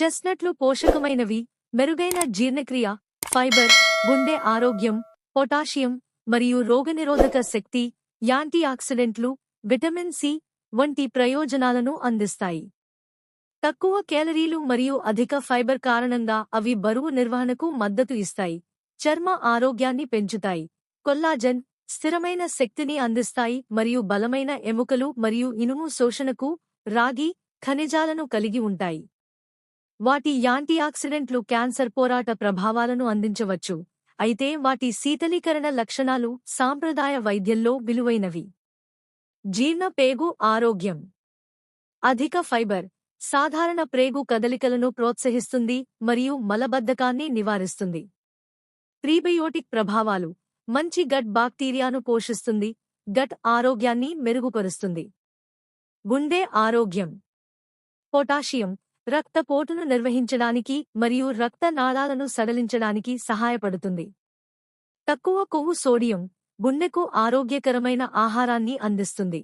చెస్ట్నట్లు పోషకమైనవి, మెరుగైన జీర్ణక్రియ, ఫైబర్, గుండె ఆరోగ్యం, పొటాషియం మరియు రోగనిరోధక శక్తి, యాంటీఆక్సిడెంట్లు, విటమిన్ సి వంటి ప్రయోజనాలను అందిస్తాయి. తక్కువ కేలరీలు మరియు అధిక ఫైబర్ కారణంగా అవి బరువు నిర్వహణకు మద్దతు ఇస్తాయి, చర్మ ఆరోగ్యాన్ని పెంచుతాయి. కొల్లాజెన్ స్థిరమైన శక్తిని అందిస్తాయి మరియు బలమైన ఎముకలు మరియు ఇనుము శోషణకు. రాగి ఖనిజాలను కలిగి ఉంటాయి. వాటి యాంటీఆక్సిడెంట్లు క్యాన్సర్ పోరాట ప్రభావాలను అందించవచ్చు, అయితే వాటి శీతలీకరణ లక్షణాలు సాంప్రదాయ వైద్యంలో విలువైనవి. జీర్ణ పేగు ఆరోగ్యం. అధిక ఫైబర్ సాధారణ ప్రేగు కదలికలను ప్రోత్సహిస్తుంది మరియు మలబద్ధకాన్ని నివారిస్తుంది. ప్రీబయోటిక్ ప్రభావాలు మంచి గట్ బాక్టీరియాను పోషిస్తుంది, గట్ ఆరోగ్యాన్ని మెరుగుపరుస్తుంది. గుండె ఆరోగ్యం. పొటాషియం రక్తపోటును నిర్వహించడానికి మరియు రక్త నాళాలను సడలించడానికి సహాయపడుతుంది. తక్కువ కొవ్వు సోడియం గుండెకు ఆరోగ్యకరమైన ఆహారాన్ని అందిస్తుంది.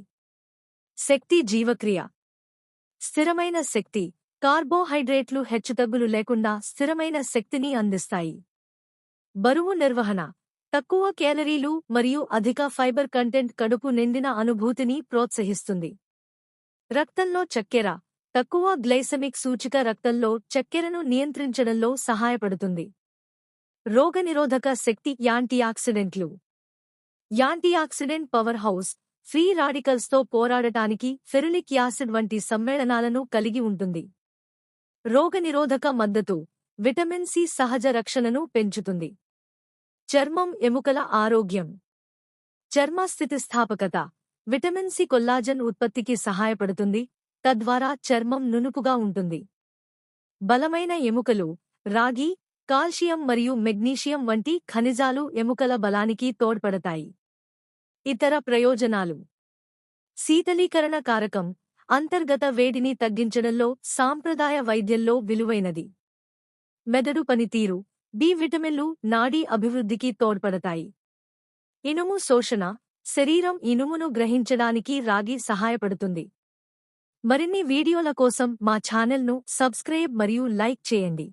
శక్తి జీవక్రియ. స్థిరమైన శక్తి కార్బోహైడ్రేట్లు హెచ్చుతగ్గులు లేకుండా స్థిరమైన శక్తిని అందిస్తాయి. బరువు నిర్వహణ. తక్కువ కేలరీలు మరియు అధిక ఫైబర్ కంటెంట్ కడుపు నిండిన అనుభూతిని ప్రోత్సహిస్తుంది. రక్తంలో చక్కెర. తక్కువ గ్లైసెమిక్ సూచిక రక్తంలో చక్కెరను నియంత్రించడంలో సహాయపడుతుంది. రోగనిరోధక శక్తి. యాంటీఆక్సిడెంట్లు. యాంటీఆక్సిడెంట్ పవర్ హౌస్ ఫ్రీ రాడికల్స్తో పోరాడటానికి ఫెరులిక్ యాసిడ్ వంటి సమ్మేళనాలను కలిగి ఉంటుంది. రోగనిరోధక మద్దతు. విటమిన్ సి సహజ రక్షణను పెంచుతుంది. చర్మం ఎముకల ఆరోగ్యం. చర్మ స్థితిస్థాపకత. విటమిన్ సి కొల్లాజెన్ ఉత్పత్తికి సహాయపడుతుంది, తద్వారా చర్మం నునుపుగా ఉంటుంది. బలమైన ఎముకలు. రాగి, కాల్షియం మరియు మెగ్నీషియం వంటి ఖనిజాలు ఎముకల బలానికి తోడ్పడతాయి. ఇతర ప్రయోజనాలు. శీతలీకరణ కారకం అంతర్గత వేడిని తగ్గించడంలో సాంప్రదాయ వైద్యంలో విలువైనది. మెదడు పనితీరు. బి విటమిన్లు నాడీ అభివృద్ధికి తోడ్పడతాయి. ఇనుము శోషణ. శరీరం ఇనుమును గ్రహించడానికి రాగి సహాయపడుతుంది. మరిన్ని వీడియోల కోసం మా ఛానల్ను సబ్స్క్రైబ్ మరియు లైక్ చేయండి.